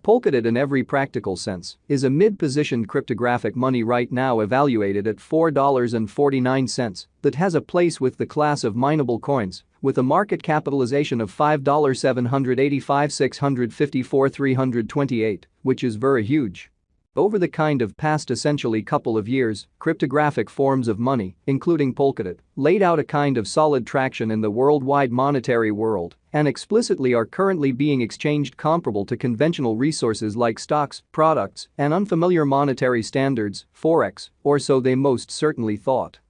Polkadot in every practical sense is a mid-positioned cryptographic money right now evaluated at $4.49 that has a place with the class of mineable coins with a market capitalization of $5,785,654,328, which is very huge. Over the kind of past essentially couple of years, cryptographic forms of money, including Polkadot, laid out a kind of solid traction in the worldwide monetary world and explicitly are currently being exchanged comparable to conventional resources like stocks, products, and unfamiliar monetary standards, forex, or so they most certainly thought.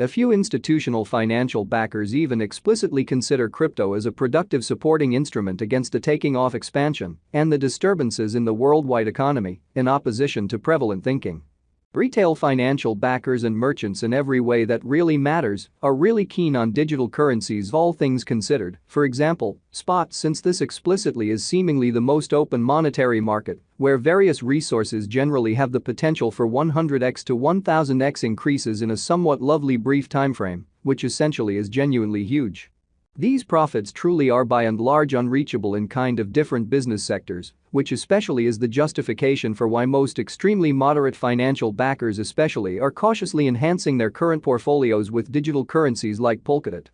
A few institutional financial backers even explicitly consider crypto as a productive supporting instrument against the taking off expansion and the disturbances in the worldwide economy, in opposition to prevalent thinking. Retail financial backers and merchants in every way that really matters are really keen on digital currencies, all things considered, for example, spot, since this explicitly is seemingly the most open monetary market, where various resources generally have the potential for 100x to 1000x increases in a somewhat lovely brief timeframe, which essentially is genuinely huge. These profits truly are by and large unreachable in kind of different business sectors, which especially is the justification for why most extremely moderate financial backers especially are cautiously enhancing their current portfolios with digital currencies like Polkadot.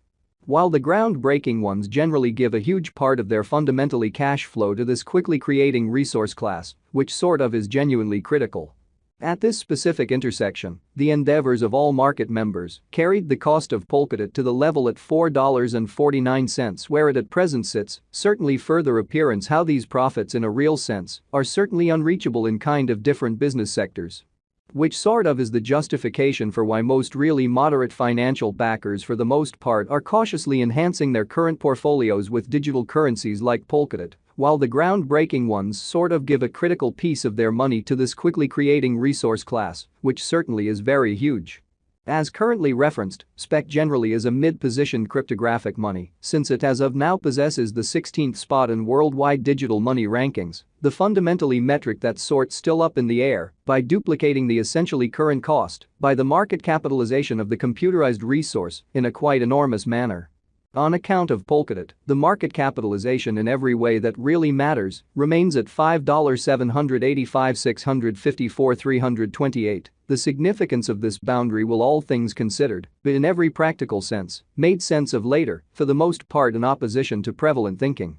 While the groundbreaking ones generally give a huge part of their fundamentally cash flow to this quickly creating resource class, which sort of is genuinely critical. At this specific intersection, the endeavors of all market members carried the cost of Polkadot to the level at $4.49 where it at present sits, certainly further appearance how these profits in a real sense are certainly unreachable in kind of different business sectors. Which sort of is the justification for why most really moderate financial backers for the most part are cautiously enhancing their current portfolios with digital currencies like Polkadot, while the groundbreaking ones sort of give a critical piece of their money to this quickly creating resource class, which certainly is very huge. As currently referenced, SPEC generally is a mid-positioned cryptographic money since it as of now possesses the 16th spot in worldwide digital money rankings, the fundamentally metric that's sort still up in the air by duplicating the essentially current cost by the market capitalization of the computerized resource in a quite enormous manner. On account of Polkadot, the market capitalization in every way that really matters remains at $5,785,654,328. The significance of this boundary will all things considered, but in every practical sense, made sense of later, for the most part in opposition to prevalent thinking.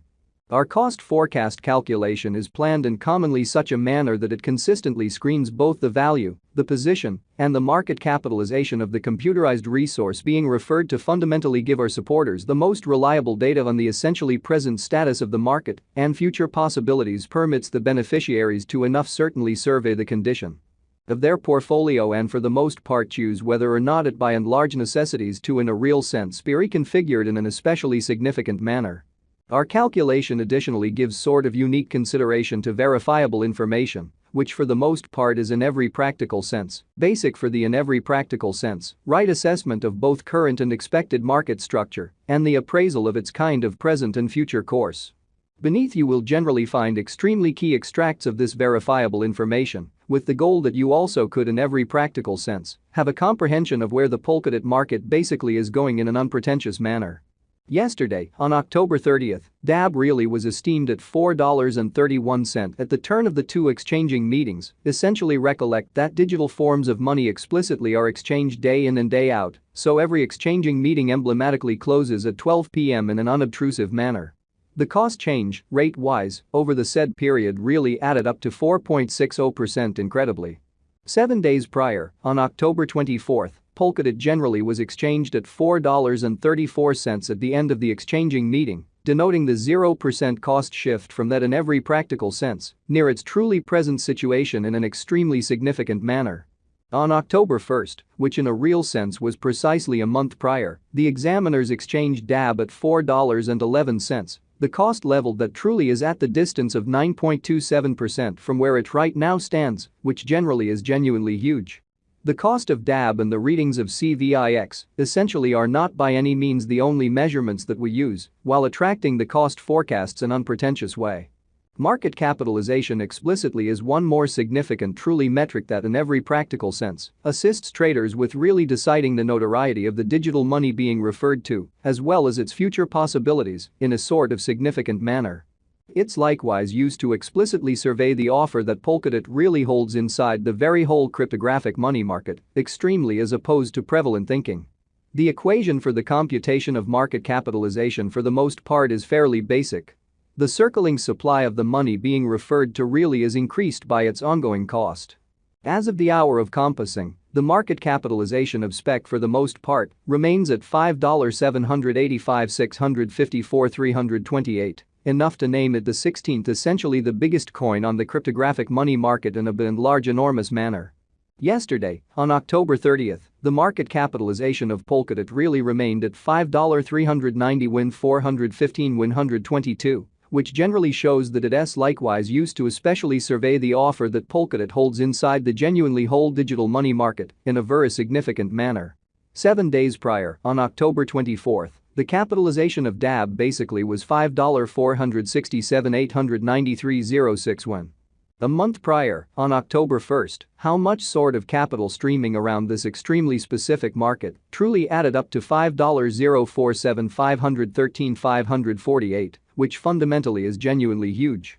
Our cost forecast calculation is planned in commonly such a manner that it consistently screens both the value, the position, and the market capitalization of the computerized resource being referred to fundamentally give our supporters the most reliable data on the essentially present status of the market and future possibilities permits the beneficiaries to enough certainly survey the condition of their portfolio and for the most part choose whether or not it by and large necessities to in a real sense be reconfigured in an especially significant manner. Our calculation additionally gives sort of unique consideration to verifiable information, which for the most part is in every practical sense, basic for the in every practical sense, right assessment of both current and expected market structure and the appraisal of its kind of present and future course. Beneath you will generally find extremely key extracts of this verifiable information, with the goal that you also could in every practical sense have a comprehension of where the Polkadot market basically is going in an unpretentious manner. Yesterday, on October 30th, DAB really was esteemed at $4.31 at the turn of the two exchanging meetings. Essentially recollect that digital forms of money explicitly are exchanged day in and day out, so every exchanging meeting emblematically closes at 12 p.m. in an unobtrusive manner. The cost change, rate-wise, over the said period really added up to 4.60% incredibly. 7 days prior, on October 24th, Polkadot generally was exchanged at $4.34 at the end of the exchanging meeting, denoting the 0% cost shift from that in every practical sense, near its truly present situation in an extremely significant manner. On October 1st, which in a real sense was precisely a month prior, the examiners exchanged DAB at $4.11, the cost level that truly is at the distance of 9.27% from where it right now stands, which generally is genuinely huge. The cost of DAB and the readings of CVIX essentially are not by any means the only measurements that we use while attracting the cost forecasts in an unpretentious way. Market capitalization explicitly is one more significant truly metric that in every practical sense assists traders with really deciding the notoriety of the digital money being referred to as well as its future possibilities in a sort of significant manner. It's likewise used to explicitly survey the offer that Polkadot really holds inside the very whole cryptographic money market, extremely as opposed to prevalent thinking. The equation for the computation of market capitalization for the most part is fairly basic. The circling supply of the money being referred to really is increased by its ongoing cost. As of the hour of compassing, the market capitalization of SPEC for the most part remains at $5,785,654,328, enough to name it the 16th, essentially the biggest coin on the cryptographic money market in a large enormous manner. Yesterday, on October 30th, the market capitalization of Polkadot really remained at $5,390,415,122, which generally shows that it is likewise used to especially survey the offer that Polkadot holds inside the genuinely whole digital money market in a very significant manner. 7 days prior, on October 24th, the capitalization of DAB basically was $5,467,893,061. A month prior, on October 1st, how much sort of capital streaming around this extremely specific market truly added up to $5,047,513,548, which fundamentally is genuinely huge.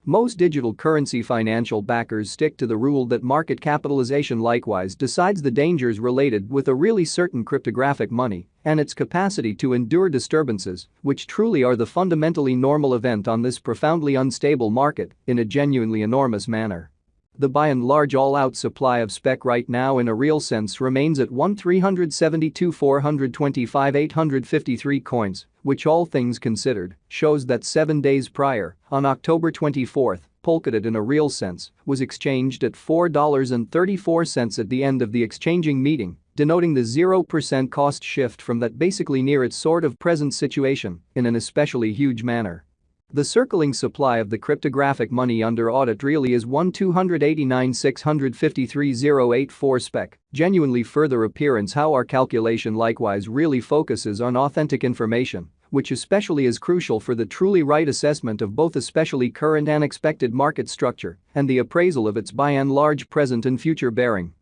Most digital currency financial backers stick to the rule that market capitalization likewise decides the dangers related with a really certain cryptographic money and its capacity to endure disturbances, which truly are the fundamentally normal event on this profoundly unstable market in a genuinely enormous manner. The by and large all-out supply of SPEC right now in a real sense remains at 1,372,425,853 coins, which all things considered shows that 7 days prior, on October 24th, Polkadot in a real sense was exchanged at $4.34 at the end of the exchanging meeting, denoting the 0% cost shift from that basically near its sort of present situation in an especially huge manner. The circling supply of the cryptographic money under audit really is 1,289,653,084 SPEC, genuinely further appearance how our calculation likewise really focuses on authentic information, which especially is crucial for the truly right assessment of both especially current and expected market structure and the appraisal of its by and large present and future bearing,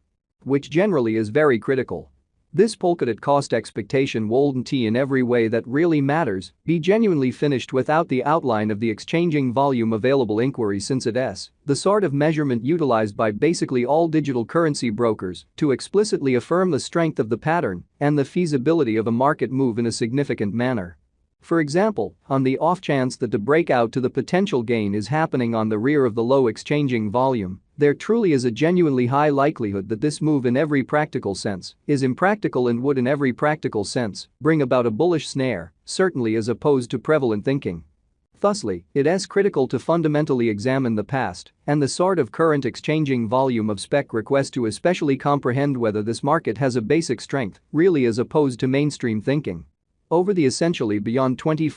which generally is very critical. This Polkadot cost expectation wouldn't in every way that really matters be genuinely finished without the outline of the exchanging volume available inquiry, since it is the sort of measurement utilized by basically all digital currency brokers to explicitly affirm the strength of the pattern and the feasibility of a market move in a significant manner. For example, on the off chance that the breakout to the potential gain is happening on the rear of the low exchanging volume, there truly is a genuinely high likelihood that this move in every practical sense is impractical and would in every practical sense bring about a bullish snare, certainly as opposed to prevalent thinking. Thusly, it is critical to fundamentally examine the past and the sort of current exchanging volume of SPEC requests to especially comprehend whether this market has a basic strength, really as opposed to mainstream thinking. Over the essentially beyond 24